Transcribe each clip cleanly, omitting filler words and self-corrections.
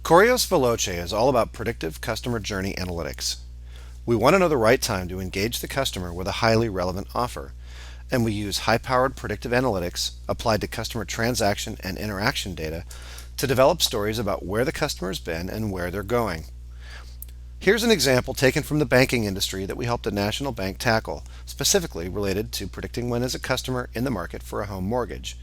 Corios Veloce is all about predictive customer journey analytics. We want to know the right time to engage the customer with a highly relevant offer, and we use high-powered predictive analytics applied to customer transaction and interaction data to develop stories about where the customer's been and where they're going. Here's an example taken from the banking industry that we helped a national bank tackle, specifically related to predicting when is a customer in the market for a home mortgage.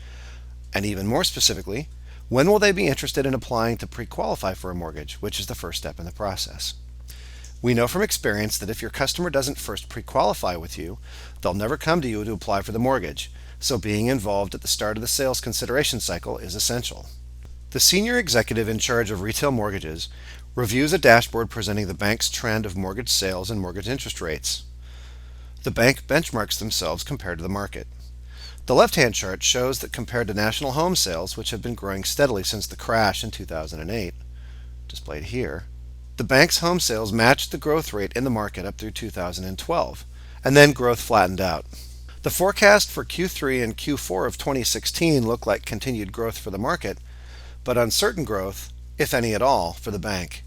And even more specifically, when will they be interested in applying to pre-qualify for a mortgage, which is the first step in the process. We know from experience that if your customer doesn't first pre-qualify with you, they'll never come to you to apply for the mortgage, so being involved at the start of the sales consideration cycle is essential. The senior executive in charge of retail mortgages reviews a dashboard presenting the bank's trend of mortgage sales and mortgage interest rates. The bank benchmarks themselves compared to the market. The left-hand chart shows that compared to national home sales, which have been growing steadily since the crash in 2008, displayed here, the bank's home sales matched the growth rate in the market up through 2012, and then growth flattened out. The forecast for Q3 and Q4 of 2016 look like continued growth for the market, but uncertain growth, if any at all, for the bank.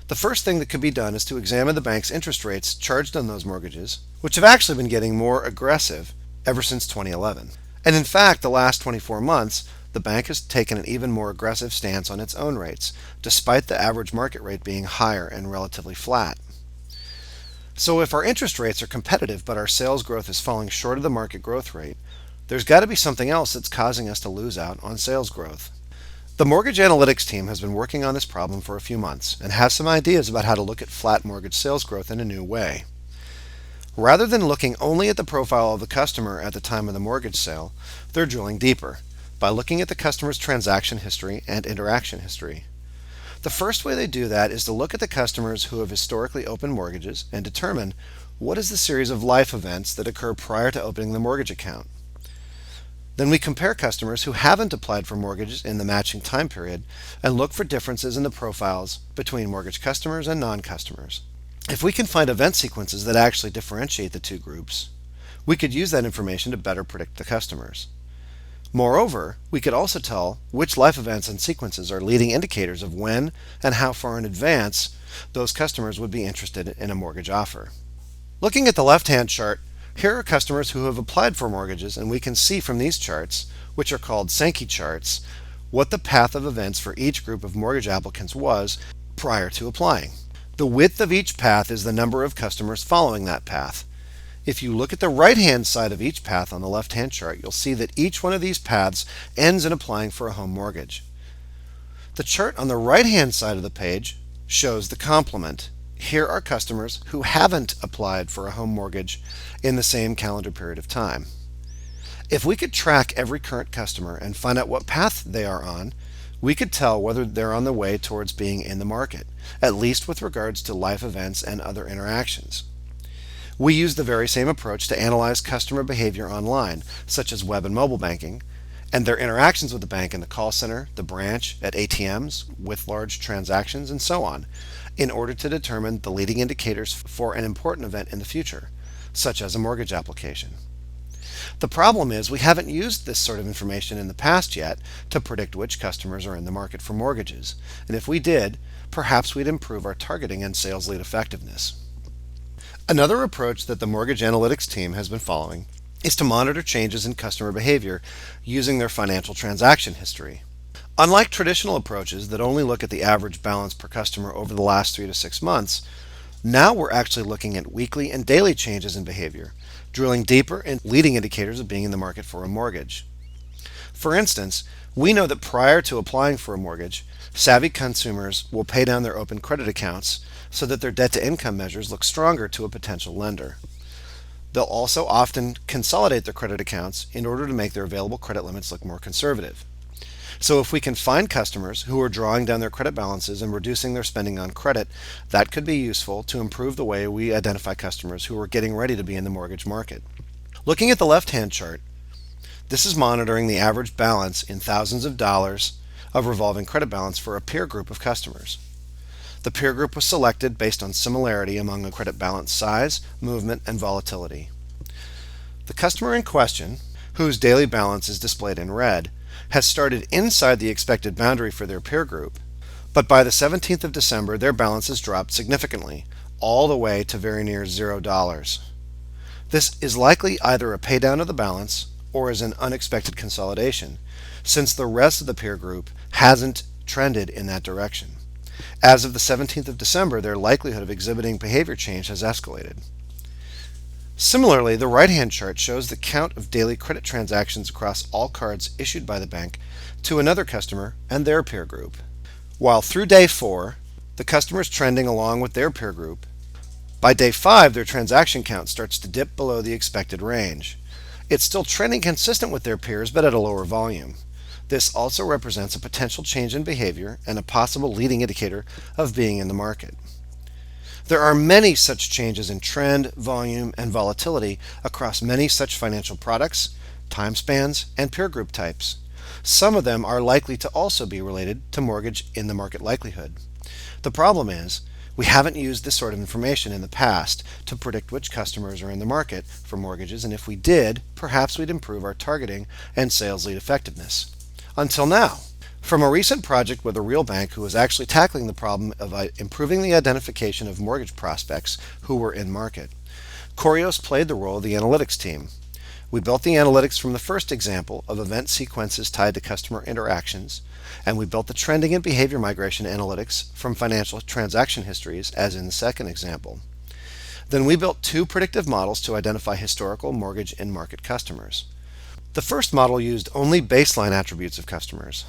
The first thing that could be done is to examine the bank's interest rates charged on those mortgages, which have actually been getting more aggressive ever since 2011. And in fact, the last 24 months, the bank has taken an even more aggressive stance on its own rates, despite the average market rate being higher and relatively flat. So if our interest rates are competitive but our sales growth is falling short of the market growth rate, there's got to be something else that's causing us to lose out on sales growth. The mortgage analytics team has been working on this problem for a few months and has some ideas about how to look at flat mortgage sales growth in a new way. Rather than looking only at the profile of the customer at the time of the mortgage sale, they're drilling deeper by looking at the customer's transaction history and interaction history. The first way they do that is to look at the customers who have historically opened mortgages and determine what is the series of life events that occur prior to opening the mortgage account. Then we compare customers who haven't applied for mortgages in the matching time period and look for differences in the profiles between mortgage customers and non-customers. If we can find event sequences that actually differentiate the two groups, we could use that information to better predict the customers. Moreover, we could also tell which life events and sequences are leading indicators of when and how far in advance those customers would be interested in a mortgage offer. Looking at the left-hand chart, here are customers who have applied for mortgages, and we can see from these charts, which are called Sankey charts, what the path of events for each group of mortgage applicants was prior to applying. The width of each path is the number of customers following that path. If you look at the right-hand side of each path on the left-hand chart, you'll see that each one of these paths ends in applying for a home mortgage. The chart on the right-hand side of the page shows the complement. Here are customers who haven't applied for a home mortgage in the same calendar period of time. If we could track every current customer and find out what path they are on, we could tell whether they're on the way towards being in the market, at least with regards to life events and other interactions. We use the very same approach to analyze customer behavior online, such as web and mobile banking, and their interactions with the bank in the call center, the branch, at ATMs, with large transactions, and so on, in order to determine the leading indicators for an important event in the future, such as a mortgage application. The problem is we haven't used this sort of information in the past yet to predict which customers are in the market for mortgages, and if we did, perhaps we'd improve our targeting and sales lead effectiveness. Another approach that the mortgage analytics team has been following is to monitor changes in customer behavior using their financial transaction history. Unlike traditional approaches that only look at the average balance per customer over the last 3 to 6 months, now we're actually looking at weekly and daily changes in behavior, drilling deeper in leading indicators of being in the market for a mortgage. For instance, we know that prior to applying for a mortgage, savvy consumers will pay down their open credit accounts so that their debt-to-income measures look stronger to a potential lender. They'll also often consolidate their credit accounts in order to make their available credit limits look more conservative. So if we can find customers who are drawing down their credit balances and reducing their spending on credit, that could be useful to improve the way we identify customers who are getting ready to be in the mortgage market. Looking at the left-hand chart, this is monitoring the average balance in thousands of dollars of revolving credit balance for a peer group of customers. The peer group was selected based on similarity among a credit balance size, movement, and volatility. The customer in question, whose daily balance is displayed in red, has started inside the expected boundary for their peer group, But by the 17th of December, their balances dropped significantly, all the way to very near $0. This is likely either a paydown of the balance or is an unexpected consolidation, since the rest of the peer group hasn't trended in that direction. As of the 17th of December, their likelihood of exhibiting behavior change has escalated. Similarly, the right-hand chart shows the count of daily credit transactions across all cards issued by the bank to another customer and their peer group. While through day 4, the customer is trending along with their peer group, by day 5 their transaction count starts to dip below the expected range. It's still trending consistent with their peers, but at a lower volume. This also represents a potential change in behavior and a possible leading indicator of being in the market. There are many such changes in trend, volume, and volatility across many such financial products, time spans, and peer group types. Some of them are likely to also be related to mortgage in the market likelihood. The problem is, we haven't used this sort of information in the past to predict which customers are in the market for mortgages, and if we did, perhaps we'd improve our targeting and sales lead effectiveness. Until now. From a recent project with a real bank who was actually tackling the problem of improving the identification of mortgage prospects who were in market, Corios played the role of the analytics team. We built the analytics from the first example of event sequences tied to customer interactions, and we built the trending and behavior migration analytics from financial transaction histories, as in the second example. Then we built 2 predictive models to identify historical mortgage in-market customers. The first model used only baseline attributes of customers.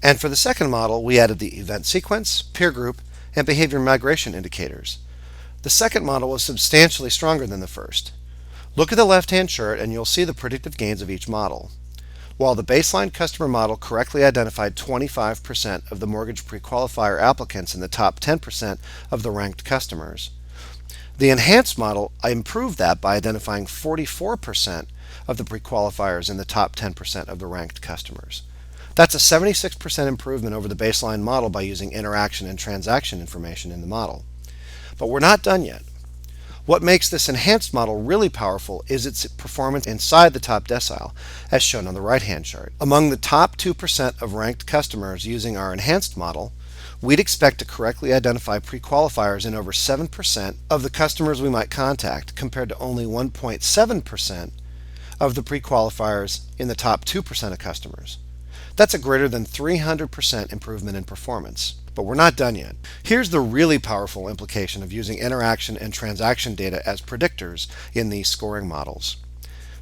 And for the second model, we added the event sequence, peer group, and behavior migration indicators. The second model was substantially stronger than the first. Look at the left-hand chart and you'll see the predictive gains of each model. While the baseline customer model correctly identified 25% of the mortgage pre-qualifier applicants in the top 10% of the ranked customers, the enhanced model improved that by identifying 44% of the pre-qualifiers in the top 10% of the ranked customers. That's a 76% improvement over the baseline model by using interaction and transaction information in the model. But we're not done yet. What makes this enhanced model really powerful is its performance inside the top decile, as shown on the right-hand chart. Among the top 2% of ranked customers using our enhanced model, we'd expect to correctly identify pre-qualifiers in over 7% of the customers we might contact, compared to only 1.7% of the pre-qualifiers in the top 2% of customers. That's a greater than 300% improvement in performance. But we're not done yet. Here's the really powerful implication of using interaction and transaction data as predictors in these scoring models.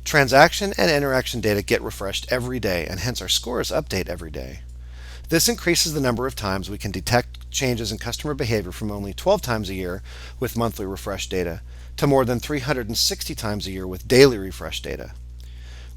Transaction and interaction data get refreshed every day, and hence our scores update every day. This increases the number of times we can detect changes in customer behavior from only 12 times a year with monthly refresh data to more than 360 times a year with daily refresh data.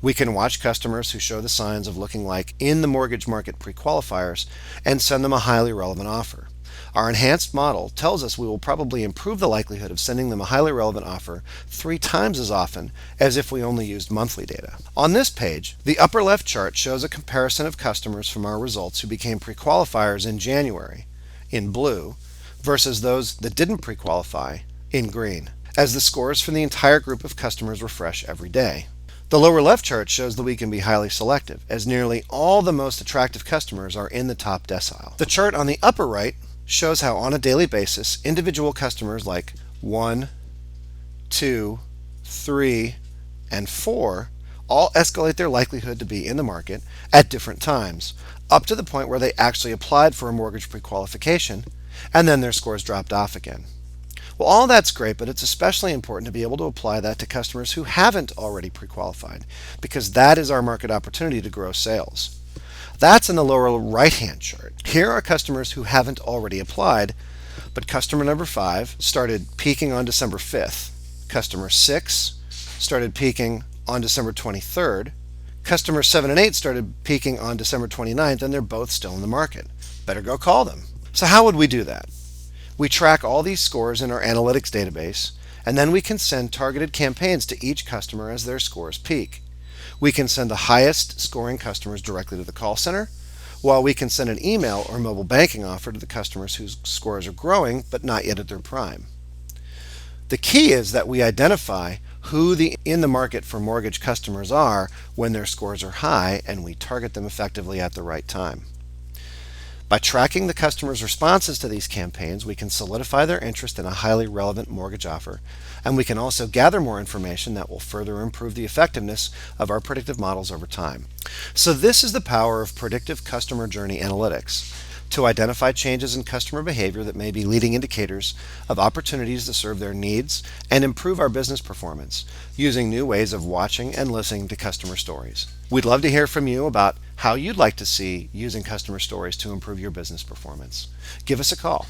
We can watch customers who show the signs of looking like in the mortgage market pre-qualifiers and send them a highly relevant offer. Our enhanced model tells us we will probably improve the likelihood of sending them a highly relevant offer 3 times as often as if we only used monthly data. On this page, the upper left chart shows a comparison of customers from our results who became pre-qualifiers in January, in blue, versus those that didn't pre-qualify, in green, as the scores for the entire group of customers refresh every day. The lower left chart shows that we can be highly selective, as nearly all the most attractive customers are in the top decile. The chart on the upper right shows how on a daily basis, individual customers like 1, 2, 3, and 4 all escalate their likelihood to be in the market at different times, up to the point where they actually applied for a mortgage pre-qualification, and then their scores dropped off again. Well, all that's great, but it's especially important to be able to apply that to customers who haven't already pre-qualified, because that is our market opportunity to grow sales. That's in the lower right-hand chart. Here are customers who haven't already applied, but customer number 5 started peaking on December 5th. Customer 6 started peaking on December 23rd. Customer 7 and 8 started peaking on December 29th, and they're both still in the market. Better go call them. So how would we do that? We track all these scores in our analytics database, and then we can send targeted campaigns to each customer as their scores peak. We can send the highest scoring customers directly to the call center, while we can send an email or mobile banking offer to the customers whose scores are growing but not yet at their prime. The key is that we identify who the in the market for mortgage customers are when their scores are high, and we target them effectively at the right time. By tracking the customer's responses to these campaigns, we can solidify their interest in a highly relevant mortgage offer, and we can also gather more information that will further improve the effectiveness of our predictive models over time. So this is the power of predictive customer journey analytics: to identify changes in customer behavior that may be leading indicators of opportunities to serve their needs and improve our business performance using new ways of watching and listening to customer stories. We'd love to hear from you about how you'd like to see using customer stories to improve your business performance. Give us a call.